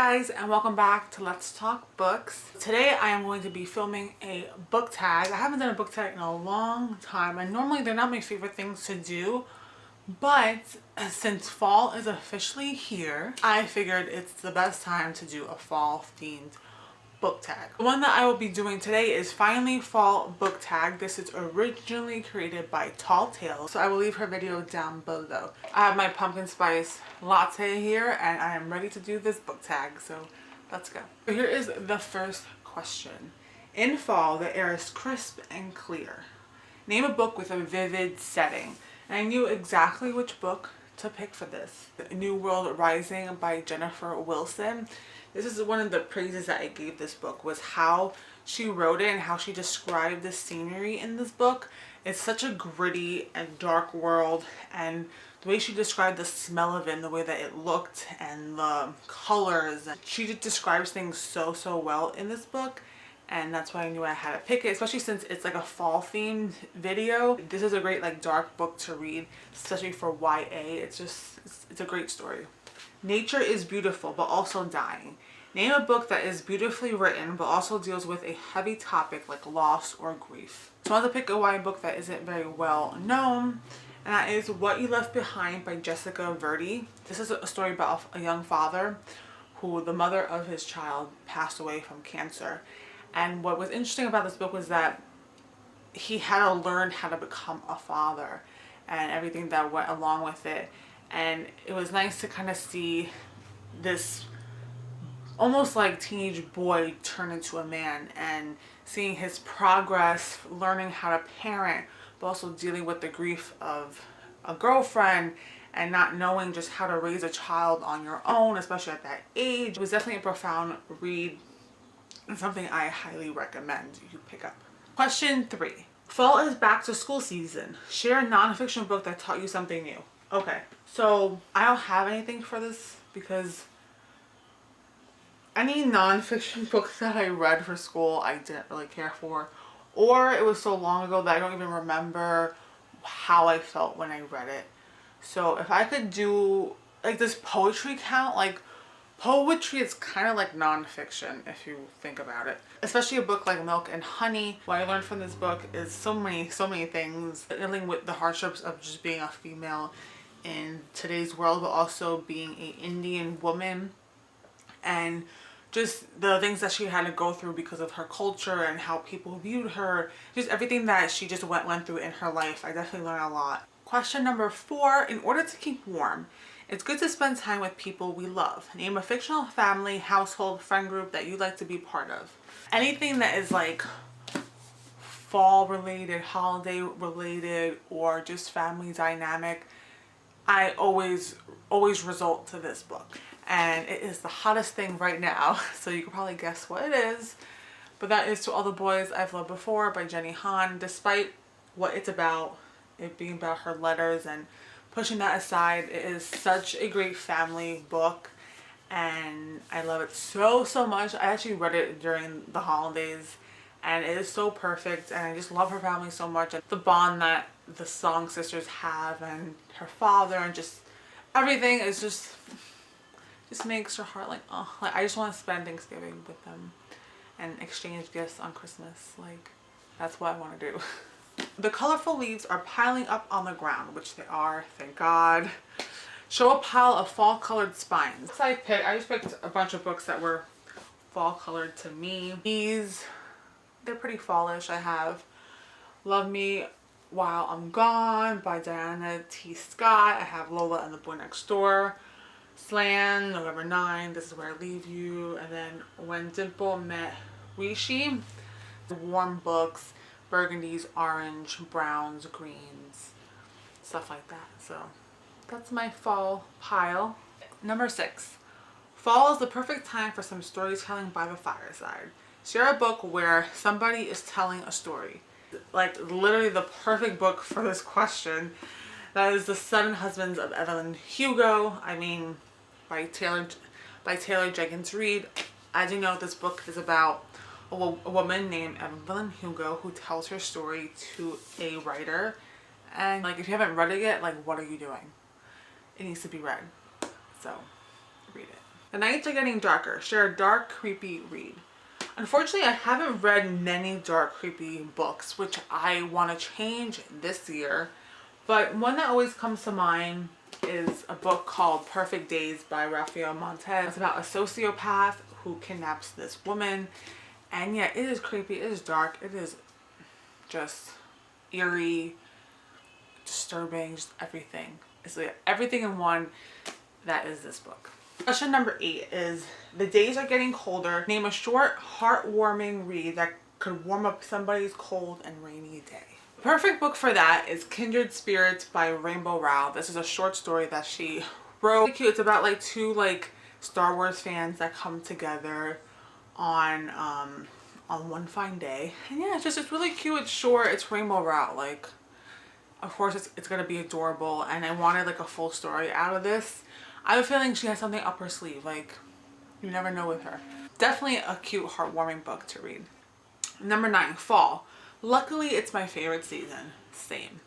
guys, and welcome back to Let's Talk Books. Today I am going to be filming a book tag. I haven't done a book tag in a long time, and normally they're not my favorite things to do, but since fall is officially here, I figured it's the best time to do a fall themed book tag. The one that I will be doing today is Finally Fall Book Tag. This is originally created by Tall Tales, so I will leave her video down below. I have my pumpkin spice latte here and I am ready to do this book tag, so let's go. So here is the first question. In fall, the air is crisp and clear. Name a book with a vivid setting. And I knew exactly which book to pick for this. New World Rising by Jennifer Wilson. This is one of the praises that I gave this book, was how she wrote it and how she described the scenery in this book. It's such a gritty and dark world, and the way she described the smell of it and the way that it looked and the colors. She just describes things so well in this book, and that's why I knew I had to pick it, especially since it's like a fall themed video. This is a great like dark book to read, especially for YA. It's a great story. Nature is beautiful but also dying. Name a book that is beautifully written but also deals with a heavy topic like loss or grief. So I want to pick a YA book that isn't very well known, and that is What You Left Behind by Jessica Verdi. This is a story about a young father who the mother of his child passed away from cancer. And what was interesting about this book was that he had to learn how to become a father and everything that went along with it. And it was nice to kind of see this almost like teenage boy turn into a man, and seeing his progress, learning how to parent, but also dealing with the grief of a girlfriend and not knowing just how to raise a child on your own, especially at that age. It was definitely a profound read and something I highly recommend you pick up. Question 3. Fall is back to school season. Share a nonfiction book that taught you something new. Okay, so I don't have anything for this because any nonfiction books that I read for school I didn't really care for, or it was so long ago that I don't even remember how I felt when I read it. So if I could do like this poetry count, like poetry is kind of like nonfiction if you think about it, especially a book like Milk and Honey. What I learned from this book is so many things, dealing with the hardships of just being a female in today's world, but also being an Indian woman, and just the things that she had to go through because of her culture and how people viewed her, just everything that she just went through in her life. I definitely learned a lot. Question number 4. In order to keep warm, it's good to spend time with people we love. Name a fictional family, household, friend group that you'd like to be part of. Anything that is like fall related, holiday related, or just family dynamic, I always resort to this book. And it is the hottest thing right now, so you can probably guess what it is. But that is To All the Boys I've Loved Before by Jenny Han. Despite what it's about, it being about her letters and pushing that aside, it is such a great family book, and I love it so much. I actually read it during the holidays, and it is so perfect, and I just love her family so much, and the bond that the Song sisters have and her father, and just everything is just makes your heart like, oh, like I just want to spend Thanksgiving with them and exchange gifts on Christmas. Like, that's what I want to do. The colorful leaves are piling up on the ground, which they are, thank God. Show a pile of fall colored spines. So I just picked a bunch of books that were fall colored to me. These, they're pretty fallish. I have Love Me While I'm Gone by Diana T. Scott. I have Lola and the Boy Next Door. Slan, November 9, This Is Where I Leave You, and then When Dimple Met Rishi. Warm books, burgundies, orange, browns, greens, stuff like that. So that's my fall pile. Number 6. Fall is the perfect time for some storytelling by the fireside. Share a book where somebody is telling a story. Like literally the perfect book for this question. That is The 7 Husbands of Evelyn Hugo. I mean, by Taylor Jenkins Reid. As you know, this book is about a woman named Evelyn Hugo who tells her story to a writer. And like, if you haven't read it yet, like, what are you doing? It needs to be read. So read it. The nights are getting darker. Share a dark, creepy read. Unfortunately, I haven't read many dark, creepy books, which I want to change this year. But one that always comes to mind is a book called Perfect Days by Rafael Montes. It's about a sociopath who kidnaps this woman. And yeah, it is creepy, it is dark, it is just eerie, disturbing, just everything. It's like everything in one. That is this book. Question number 8 is, the days are getting colder. Name a short, heartwarming read that could warm up somebody's cold and rainy day. The perfect book for that is Kindred Spirits by Rainbow Rowell. This is a short story that she wrote. Really cute. It's about like two Star Wars fans that come together on one fine day. And yeah, it's really cute. It's short. It's Rainbow Rowell. Like, of course it's gonna be adorable, and I wanted like a full story out of this. I have a feeling she has something up her sleeve. Like, you never know with her. Definitely a cute, heartwarming book to read. Number 9, fall. Luckily, it's my favorite season. Same.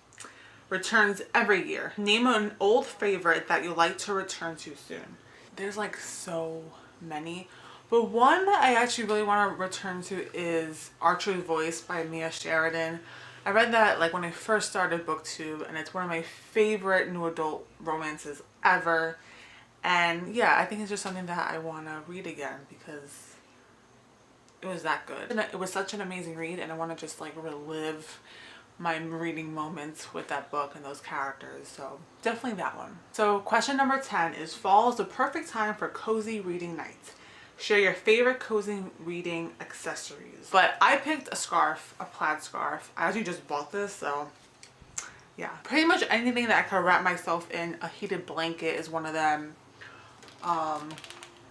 Returns every year. Name an old favorite that you like to return to soon. There's like so many. But one that I actually really want to return to is Archer's Voice by Mia Sheridan. I read that like when I first started booktube, and it's one of my favorite new adult romances ever. And yeah, I think it's just something that I want to read again because it was that good. And it was such an amazing read, and I want to just like relive my reading moments with that book and those characters. So definitely that one. So question number 10 is, fall is the perfect time for cozy reading nights. Share your favorite cozy reading accessories. But I picked a scarf, a plaid scarf. I actually just bought this, so yeah. Pretty much anything that I could wrap myself in. A heated blanket is one of them.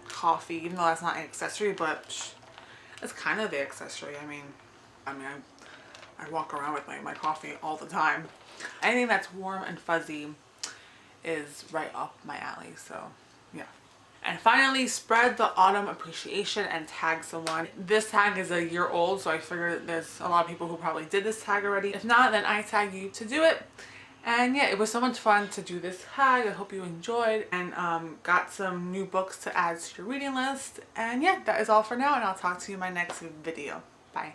Coffee, even though that's not an accessory, but it's kind of the accessory. I mean I walk around with my coffee all the time. Anything that's warm and fuzzy is right up my alley, so yeah. And finally, spread the autumn appreciation and tag someone. This tag is a year old, so I figured there's a lot of people who probably did this tag already. If not, then I tag you to do it. And yeah, it was so much fun to do this tag. I hope you enjoyed and got some new books to add to your reading list. And yeah, that is all for now, and I'll talk to you in my next video. Bye.